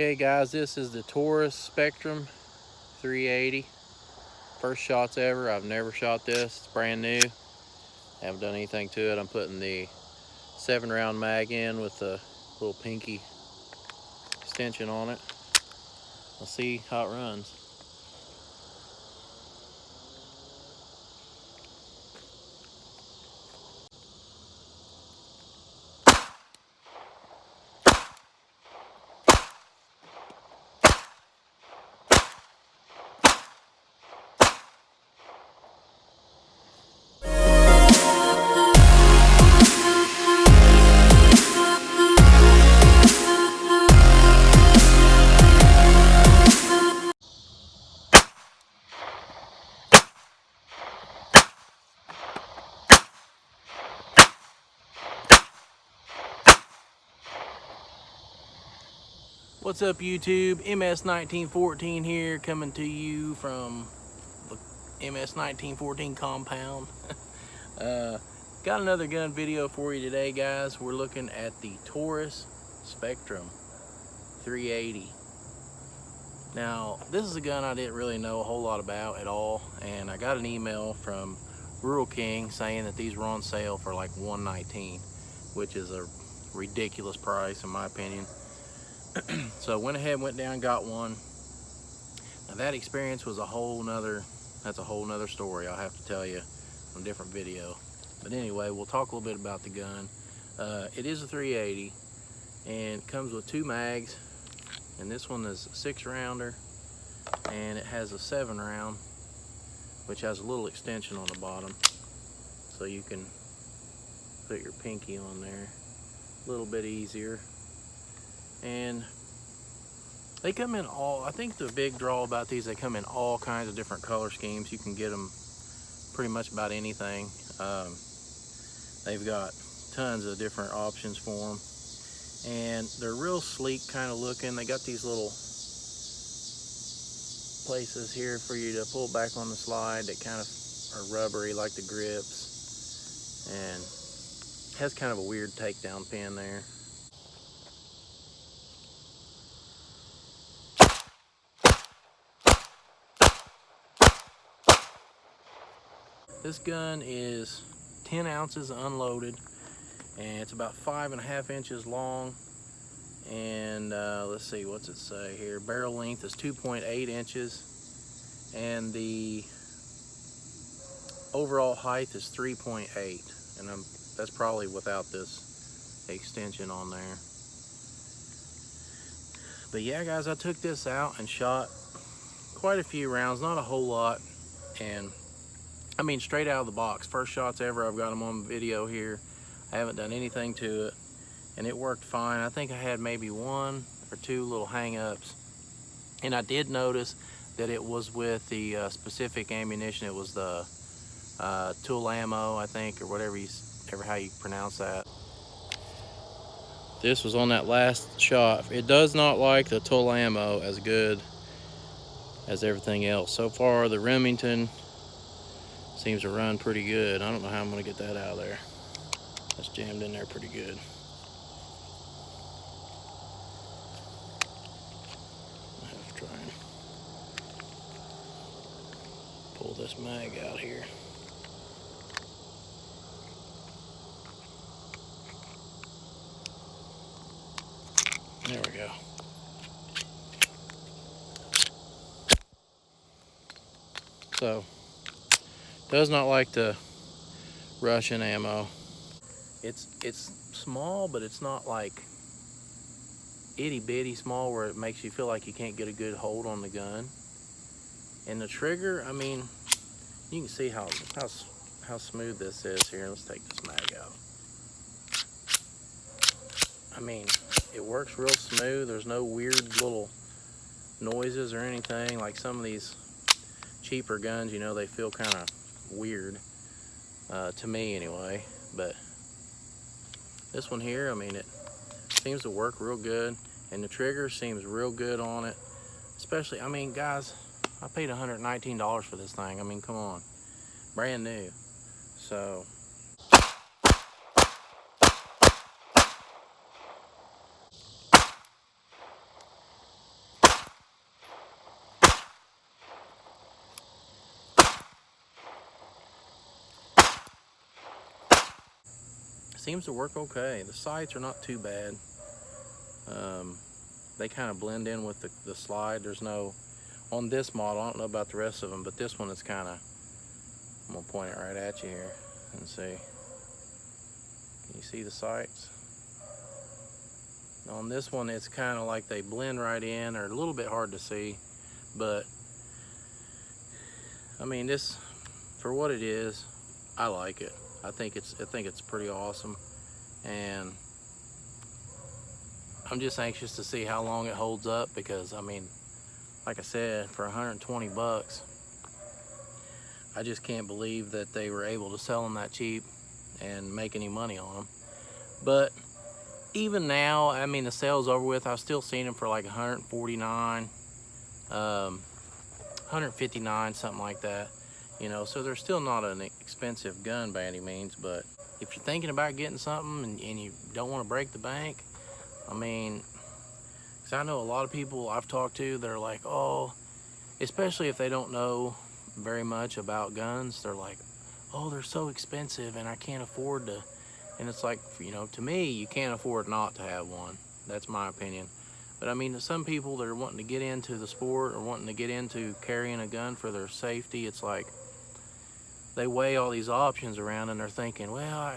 Okay guys, this is the Taurus Spectrum 380. First shots ever. I've never shot this. It's brand new. Haven't done anything to it. I'm putting the 7-round mag in with the little pinky extension on it. Let's see how it runs. What's up YouTube? MS1914 here, coming to you from the MS1914 compound. Got another gun video for you today guys. We're looking at the Taurus Spectrum 380. Now this is a gun I didn't really know a whole lot about at all, and I got an email from Rural King saying that these were on sale for like $119, which is a ridiculous price in my opinion. So I went ahead and went down and got one. Now that experience was that's a whole nother story, I'll have to tell you in a different video. But anyway, we'll talk a little bit about the gun. It is a 380 and it comes with 2 mags, and this one is a 6-rounder, and it has a 7-round which has a little extension on the bottom so you can put your pinky on there a little bit easier. And they come in all, I think the big draw about these, they come in all kinds of different color schemes. You can get them pretty much about anything. They've got tons of different options for them, and they're real sleek kind of looking. They got these little places here for you to pull back on the slide that kind of are rubbery like the grips, and has kind of a weird takedown pin there. This gun is 10 ounces unloaded, and it's about 5.5 inches long, and let's see, what's it say here? Barrel length is 2.8 inches, and the overall height is 3.8, and that's probably without this extension on there. But yeah guys, I took this out and shot quite a few rounds, not a whole lot, and I mean straight out of the box, first shots ever. I've got them on video here. I haven't done anything to it, and it worked fine. I think I had maybe 1 or 2 little hang-ups, and I did notice that it was with the specific ammunition. It was the tool ammo, I think, or whatever how you pronounce that. This was on that last shot. It does not like the tool ammo as good as everything else. So far the Remington seems to run pretty good. I don't know how I'm gonna get that out of there. That's jammed in there pretty good. I have to try and pull this mag out here. There we go. So, does not like the Russian ammo. It's small, but it's not like itty bitty small where it makes you feel like you can't get a good hold on the gun. And the trigger, I mean, you can see how smooth this is here. Let's take this mag out. I mean, it works real smooth. There's no weird little noises or anything like some of these cheaper guns, you know, they feel kind of weird to me anyway. But this one here, I mean, it seems to work real good, and the trigger seems real good on it. Especially, I mean guys, I paid $119 for this thing. I mean, come on, brand new. So seems to work okay. The sights are not too bad. They kind of blend in with the slide. There's no, on this model, I don't know about the rest of them, but this one is kind of, I'm gonna point it right at you here and see. Can you see the sights? On this one, it's kind of like they blend right in, or a little bit hard to see, but I mean, this, for what it is, I like it. I think it's pretty awesome, and I'm just anxious to see how long it holds up, because I mean, like I said, for 120 bucks, I just can't believe that they were able to sell them that cheap and make any money on them. But even now, I mean, the sale's over with. I've still seen them for like 149, 159, something like that. You know, so they're still not an expensive gun by any means. But if you're thinking about getting something and you don't want to break the bank, I mean, because I know a lot of people I've talked to that are like, oh, especially if they don't know very much about guns, they're like, oh, they're so expensive and I can't afford to. And it's like, you know, to me, you can't afford not to have one. That's my opinion. But I mean, some people that are wanting to get into the sport or wanting to get into carrying a gun for their safety, it's like they weigh all these options around and they're thinking, well,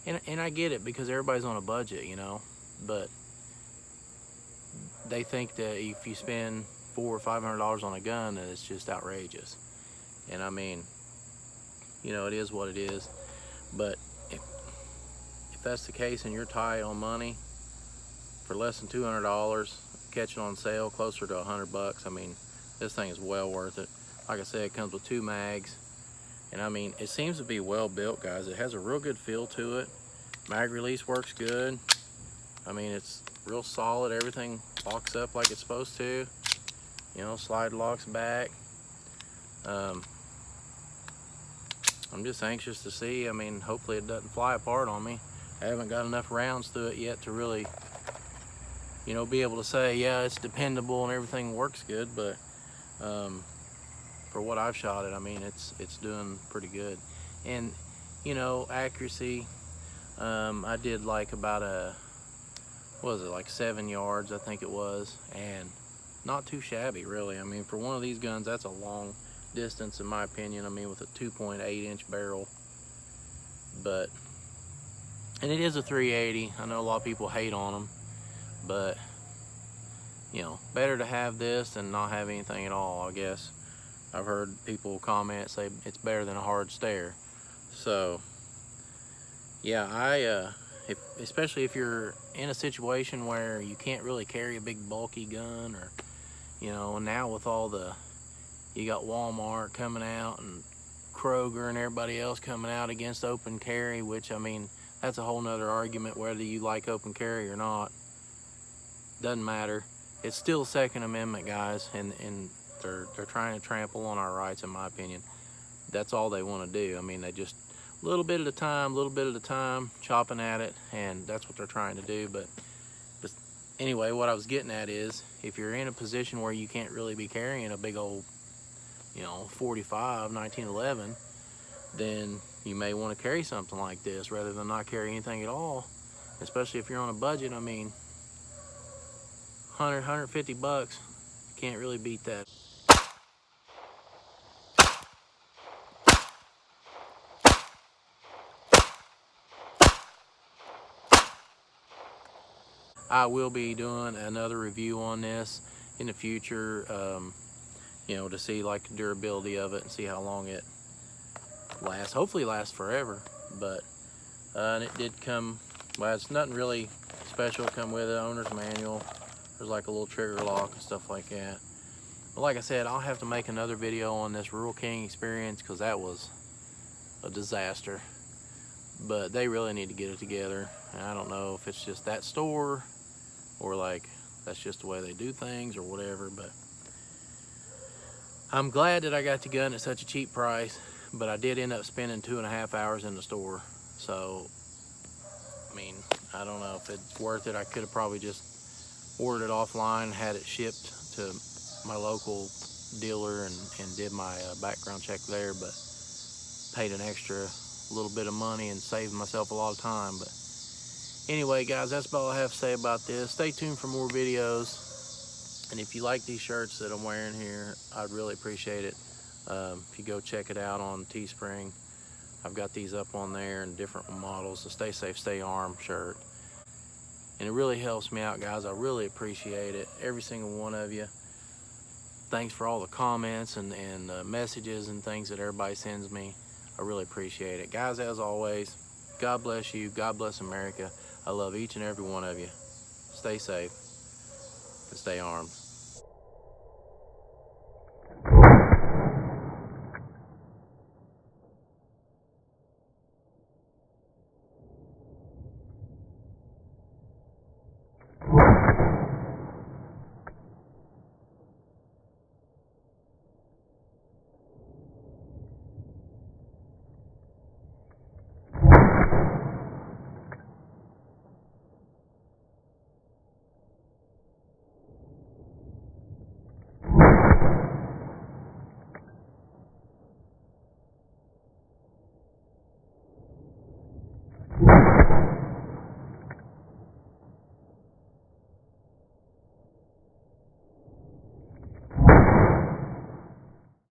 and I get it, because everybody's on a budget, you know, but they think that if you spend $400 or $500 on a gun, that it's just outrageous. And I mean, you know, it is what it is. But if that's the case and you're tight on money, for less than $200, catch it on sale closer to 100 bucks, I mean, this thing is well worth it. Like I said, it comes with 2 mags, and I mean, it seems to be well built, guys. It has a real good feel to it. Mag release works good. I mean, it's real solid. Everything locks up like it's supposed to. You know, slide locks back. I'm just anxious to see. I mean, hopefully it doesn't fly apart on me. I haven't got enough rounds through it yet to really, you know, be able to say, yeah, it's dependable and everything works good. But for what I've shot it, I mean, it's doing pretty good. And, you know, accuracy, I did like about what was it, like 7 yards, I think it was, and not too shabby, really. I mean, for one of these guns, that's a long distance in my opinion. I mean, with a 2.8-inch barrel. But, and it is a 380. I know a lot of people hate on them, but you know, better to have this than not have anything at all, I guess. I've heard people comment, say it's better than a hard stare. So yeah, especially if you're in a situation where you can't really carry a big bulky gun, or, you know, and now with all the, you got Walmart coming out and Kroger and everybody else coming out against open carry, which, I mean, that's a whole nother argument whether you like open carry or not. Doesn't matter. It's still Second Amendment, guys, and they're trying to trample on our rights, in my opinion. That's all they want to do. I mean, they just, little bit at a time, chopping at it, and that's what they're trying to do. But anyway, what I was getting at is, if you're in a position where you can't really be carrying a big old, you know, 45 1911, then you may want to carry something like this rather than not carry anything at all, especially if you're on a budget. I mean, 150 bucks, can't really beat that. I will be doing another review on this in the future, you know, to see like the durability of it and see how long it lasts. Hopefully it lasts forever. But and it did come, well, it's nothing really special come with it. Owner's manual. There's like a little trigger lock and stuff like that. But like I said, I'll have to make another video on this Rural King experience, because that was a disaster. But they really need to get it together. And I don't know if it's just that store, or like that's just the way they do things, or whatever. But I'm glad that I got the gun at such a cheap price, but I did end up spending 2.5 hours in the store. So I mean, I don't know if it's worth it. I could have probably just ordered it offline, had it shipped to my local dealer, and did my background check there, but paid an extra a little bit of money and save myself a lot of time. But anyway, guys, that's all I have to say about this. Stay tuned for more videos. And if you like these shirts that I'm wearing here, I'd really appreciate it. If you go check it out on Teespring, I've got these up on there in different models. The Stay Safe, Stay Armed shirt. And it really helps me out, guys. I really appreciate it. Every single one of you. Thanks for all the comments and messages and things that everybody sends me. I really appreciate it. Guys, as always, God bless you. God bless America. I love each and every one of you. Stay safe and stay armed.